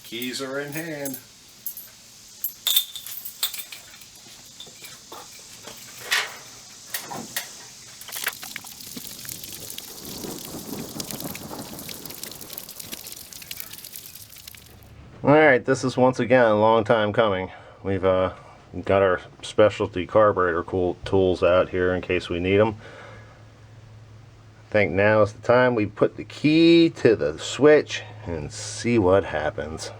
Keys are in hand. Alright, this is once again a long time coming. We've got our specialty carburetor tools out here in case we need them. I think now is the time we put the key to the switch and see what happens.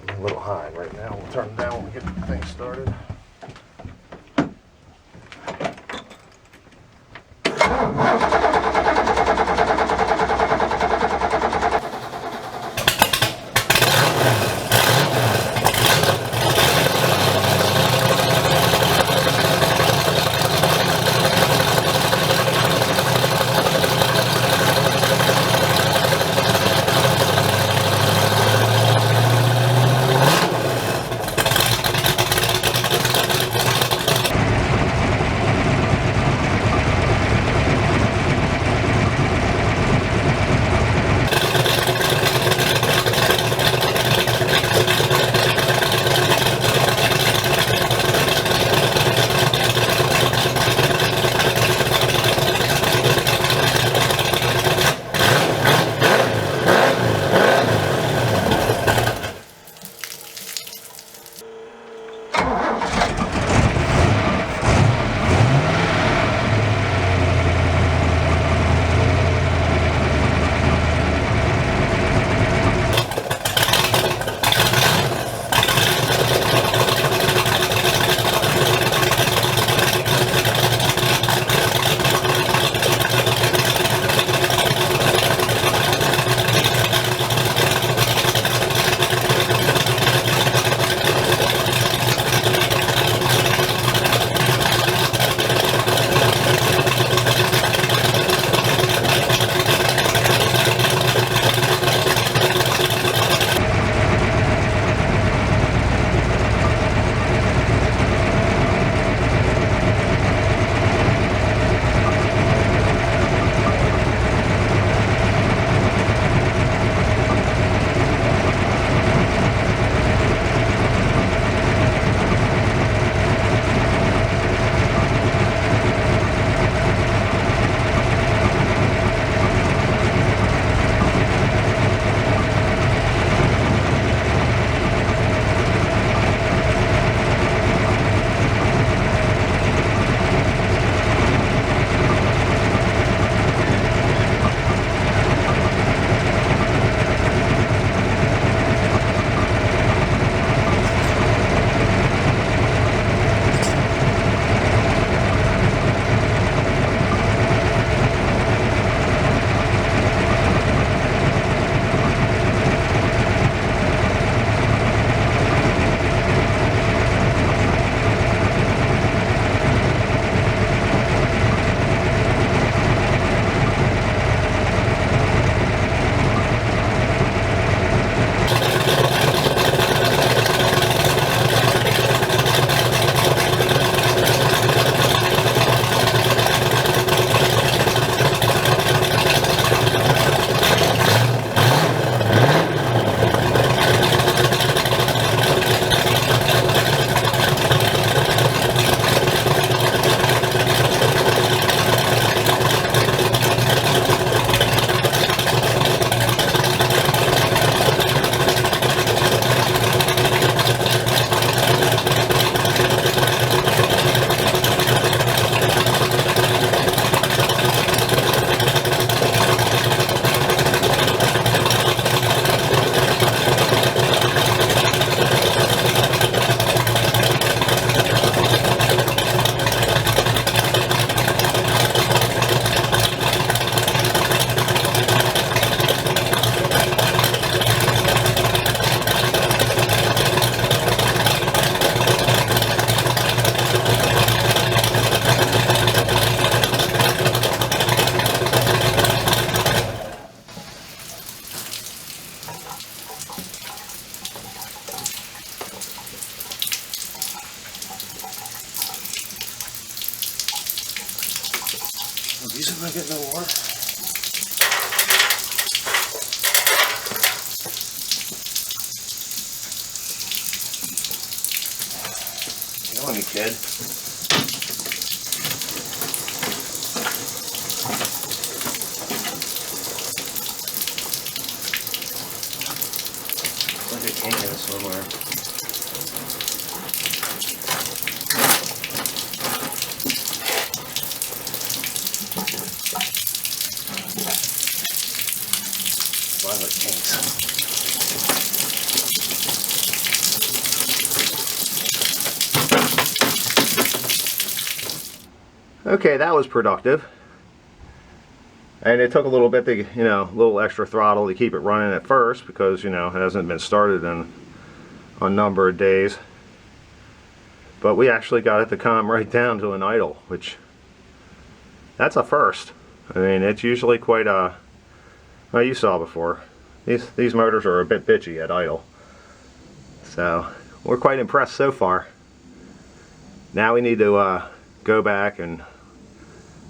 A little high right now. We'll turn it down when we get the thing started. Jeez, am I getting no water? Get on me, kid. Like a kink in it somewhere. Violet kinks. Okay, that was productive. And it took a little bit to, a little extra throttle to keep it running at first because, it hasn't been started in a number of days. But we actually got it to calm right down to an idle, which, that's a first. I mean, it's usually quite a, well, you saw before. These motors are a bit bitchy at idle. So, we're quite impressed so far. Now we need to go back and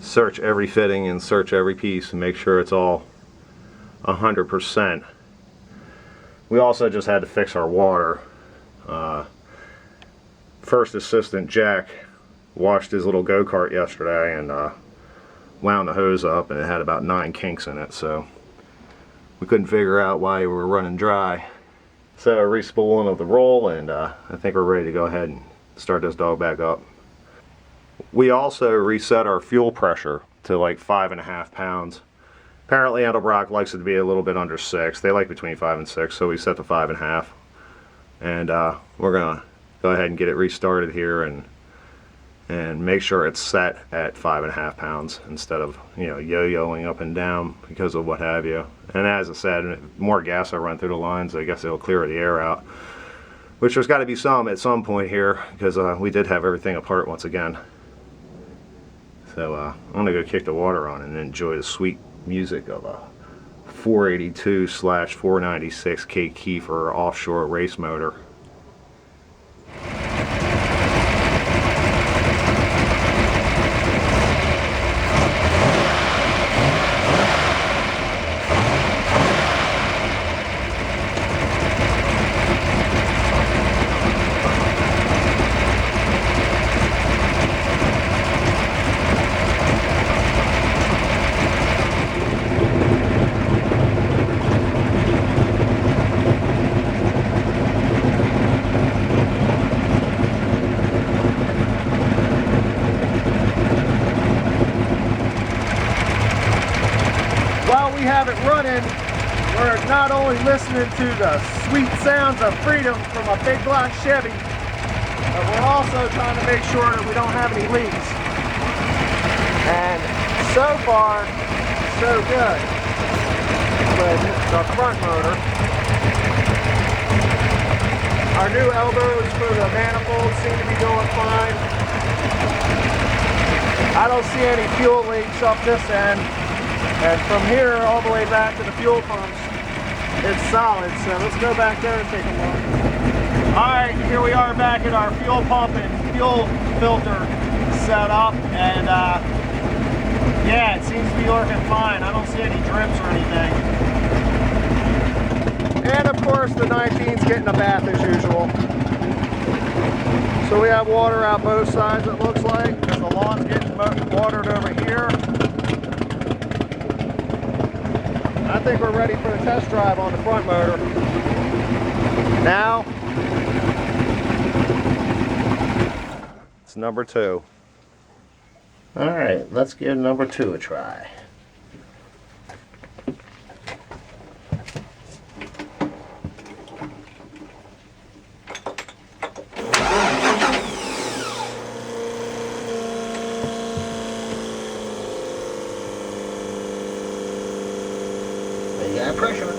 search every fitting and search every piece and make sure it's all 100%. We also just had to fix our water. First assistant Jack washed his little go-kart yesterday and wound the hose up, and it had about 9 kinks in it, so we couldn't figure out why we were running dry. So a respooling of the roll, and I think we're ready to go ahead and start this dog back up. We also reset our fuel pressure to like 5.5 pounds. Apparently Edelbrock likes it to be a little bit under 6. They like between 5 and 6, so we set to 5.5. And we're gonna go ahead and get it restarted here and make sure it's set at 5.5 pounds instead of yo-yoing up and down because of what have you. And as I said, the more gas I run through the lines, I guess it'll clear the air out, which there's got to be some at some point here because we did have everything apart once again. So I'm gonna go kick the water on and enjoy the sweet music of a 482/496 K Kiefer offshore race motor. We have it running, we're not only listening to the sweet sounds of freedom from a big block Chevy, but we're also trying to make sure that we don't have any leaks. And so far, so good with the front motor. Our new elbows for the manifold seem to be going fine. I don't see any fuel leaks up this end. And from here all the way back to the fuel pumps, it's solid. So let's go back there and take a look. Alright, here we are back at our fuel pump and fuel filter setup. And yeah, it seems to be working fine. I don't see any drips or anything. And of course the 19's getting a bath as usual. So we have water out both sides, it looks like, because the lawn's getting watered over here. I think we're ready for a test drive on the front motor. Now, it's number 2. Alright, let's give number 2 a try. You got pressure.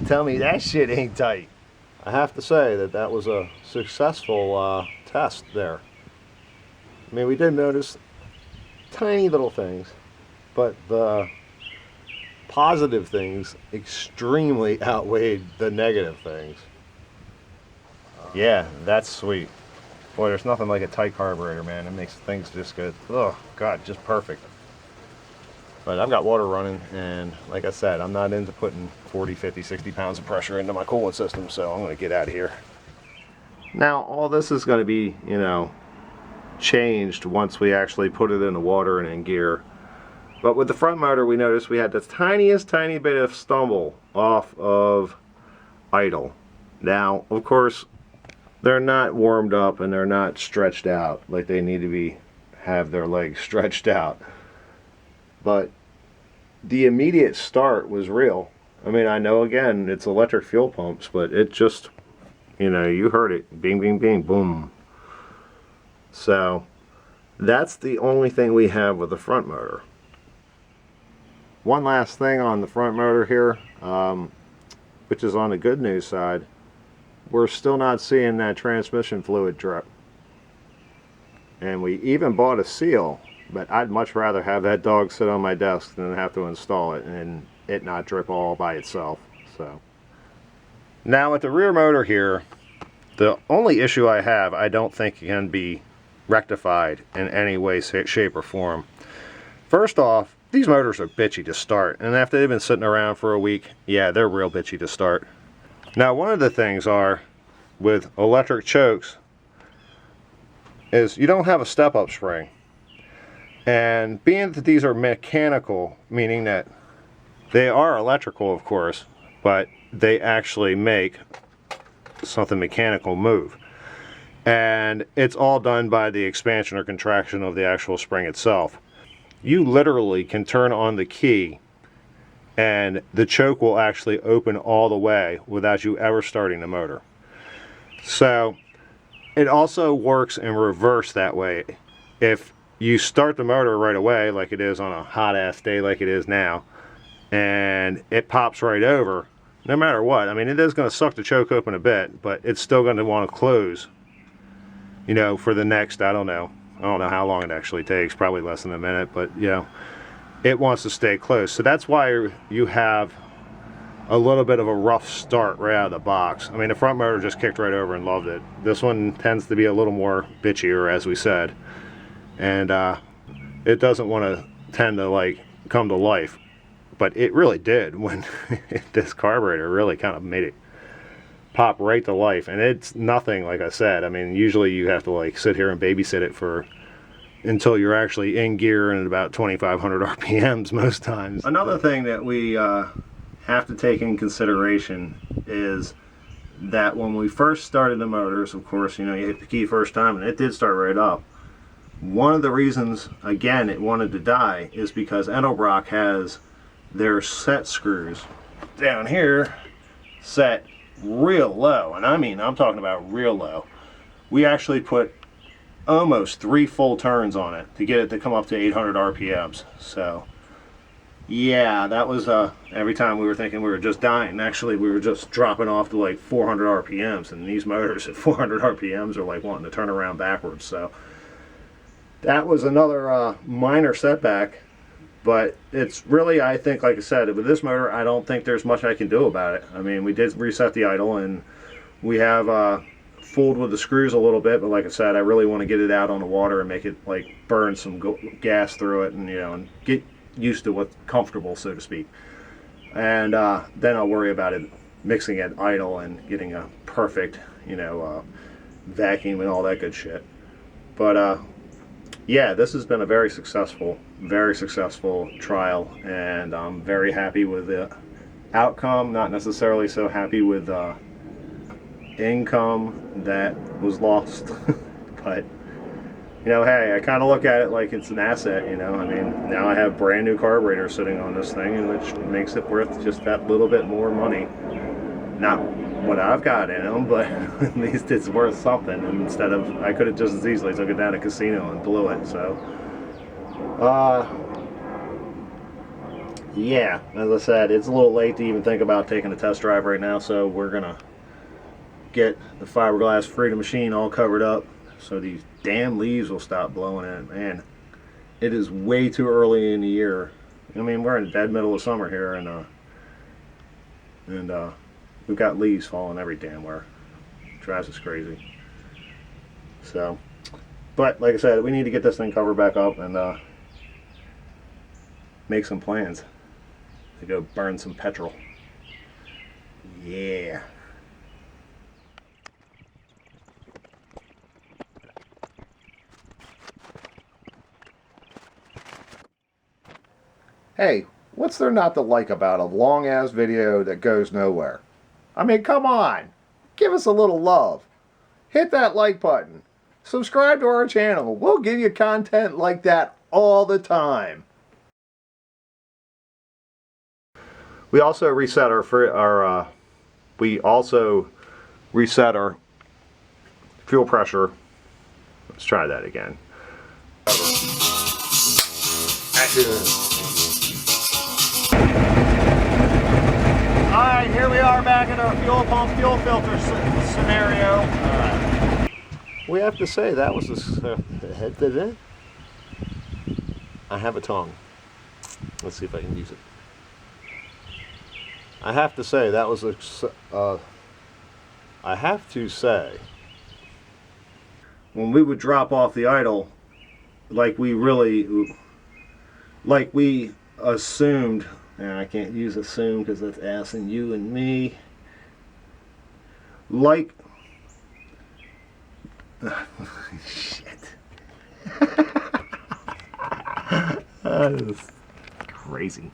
tell me that shit ain't tight. I have to say that that was a successful test there. I mean, we did notice tiny little things, but the positive things extremely outweighed the negative things. Yeah, that's sweet. Boy, there's nothing like a tight carburetor, man. It makes things just good. Oh, God, just perfect. But I've got water running, and like I said, I'm not into putting 40, 50, 60 pounds of pressure into my coolant system, so I'm going to get out of here. Now, all this is going to be, you know, changed once we actually put it in the water and in gear. But with the front motor, we noticed we had the tiniest tiny bit of stumble off of idle. Now, of course, they're not warmed up and they're not stretched out like they need to be, have their legs stretched out. But the immediate start was real. I mean, I know, again, it's electric fuel pumps, but it just, you know, you heard it. Bing, bing, bing, boom. So that's the only thing we have with the front motor. One last thing on the front motor here, which is on the good news side, we're still not seeing that transmission fluid drip. And we even bought a seal, but I'd much rather have that dog sit on my desk than have to install it and it not drip all by itself. So now with the rear motor here, the only issue I have, I don't think can be rectified in any way, shape, or form. First off, these motors are bitchy to start, and after they've been sitting around for a week, yeah, they're real bitchy to start. Now, one of the things are with electric chokes is you don't have a step-up spring. And being that these are mechanical, meaning that they are electrical, of course, but they actually make something mechanical move. And it's all done by the expansion or contraction of the actual spring itself. You literally can turn on the key and the choke will actually open all the way without you ever starting the motor. So it also works in reverse that way. If you start the motor right away, like it is on a hot ass day like it is now, and it pops right over, no matter what, I mean, it is going to suck the choke open a bit, but it's still going to want to close, you know, for the next, I don't know how long it actually takes, probably less than a minute, but you know, it wants to stay closed. So that's why you have a little bit of a rough start right out of the box. I mean, the front motor just kicked right over and loved it. This one tends to be a little more bitchier, as we said, and it doesn't want to tend to like come to life, but it really did when this carburetor really kind of made it pop right to life. And it's nothing, like I said, I mean, usually you have to like sit here and babysit it for until you're actually in gear and at about 2,500 RPMs most times. Another thing that we have to take in consideration is that when we first started the motors, of course, you know, you hit the key first time and it did start right up. One of the reasons, again, it wanted to die is because Edelbrock has their set screws down here set real low, and I mean, I'm talking about real low. We actually put almost 3 full turns on it to get it to come up to 800 RPMs. So yeah, that was every time we were thinking we were just dying, actually we were just dropping off to like 400 RPMs, and these motors at 400 RPMs are like wanting to turn around backwards. So that was another minor setback. But it's really, I think, like I said, with this motor, I don't think there's much I can do about it. I mean, we did reset the idle, and we have fooled with the screws a little bit. But like I said, I really want to get it out on the water and make it like burn some gas through it, and you know, and get used to what's comfortable, so to speak. And then I'll worry about it mixing it idle and getting a perfect, you know, vacuum and all that good shit. But yeah, this has been a very successful trial, and I'm very happy with the outcome. Not necessarily so happy with the income that was lost, but you know, hey, I kind of look at it like it's an asset, you know. I mean, now I have brand new carburetor sitting on this thing, and which makes it worth just that little bit more money. Not what I've got in them, but at least it's worth something. And instead of, I could have just as easily took it down to a casino and blew it. So yeah, as I said, it's a little late to even think about taking a test drive right now, so we're gonna get the Fiberglass Freedom Machine all covered up so these damn leaves will stop blowing in. Man, it is way too early in the year. I mean, we're in the dead middle of summer here, and we've got leaves falling every damn where. It drives us crazy. So, but like I said, we need to get this thing covered back up and make some plans to go burn some petrol. Yeah. Hey, what's there not to like about a long-ass video that goes nowhere? I mean, come on! Give us a little love. Hit that like button. Subscribe to our channel. We'll give you content like that all the time. We also reset our fuel pressure. Let's try that again. Alright, here we are back at our fuel pump fuel filter scenario. We have to say that was I have a tongue. Let's see if I can use it. I have to say that was I have to say, when we would drop off the idle, like we assumed, and I can't use assume because that's asking you and me, like, shit. That is crazy.